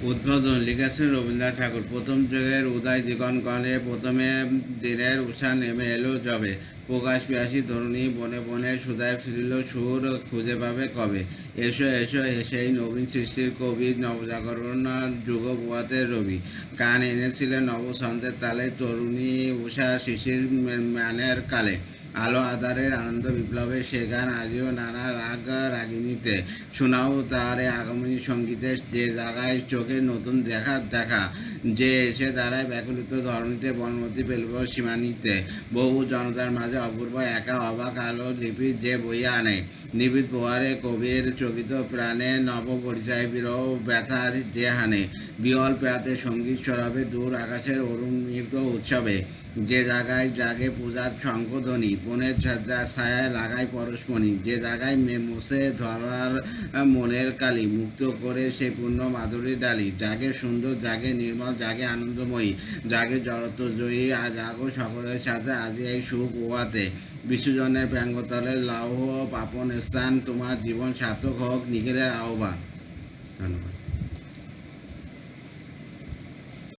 উদ্বোধন লিখেছেন রবীন্দ্রনাথ ঠাকুর। প্রথম যুগের উদয় দিগণগণে প্রথমে দিনের উষা নেমে এলো যবে, প্রকাশ পিয়াসী ধরণী বনে বনে সুধায় ফিরিল সুর খুঁজে পাবে কবে। এসো এসো সেই নবীন সৃষ্টির কবি, নবজাগরণ যুগ পোয়াতে রবি। গান এনেছিলেন নবছন্দের তালে, তরুণী উষা শিশির মানের কালে। আলো আধারের আনন্দ বিপ্লবে সে গান আজিও নানা রাগ রাগিনীতে। শোনাও তার আগমনী সঙ্গীতে, যে জায়গায় চোখে নতুন দেখা যে এসে দাঁড়ায় ব্যাকুলিত ধরণীতে, বনমতি পেলব সীমানিতে। বহু জনতার মাঝে অপূর্ব একা অবাক আলো লিপি যে বইয়া আনে, নিবিড় প্রহারে কবির চকিত প্রাণে, নব পরিচয় বিরহ ব্যথা যে হানে। বিহল প্রাতে সঙ্গীত সরাবে দূর আকাশের অরুণ মৃত উৎসবে, যে জায়গায় জাগে পূজার শঙ্খধ্বনি, বনের ছায়ায় লাগায় পরশমণি। যে জায়গায় মুছে ধরার মনের কালি, মুক্ত করে সে পূর্ণ মাধুরী ডালি। জাগে সুন্দর, জাগে নির্মল, জাগে আনন্দময়ী, জাগে জড়ত্ব জয়ী। আজ আগো সকলের সাথে আজি এই সুখ ওয়াতে, বিশ্বজনের প্রাঙ্গতলে লাউহ পাপন স্থান, তোমার জীবন সার্থক হোক নিখিলের আহ্বান। ধন্যবাদ।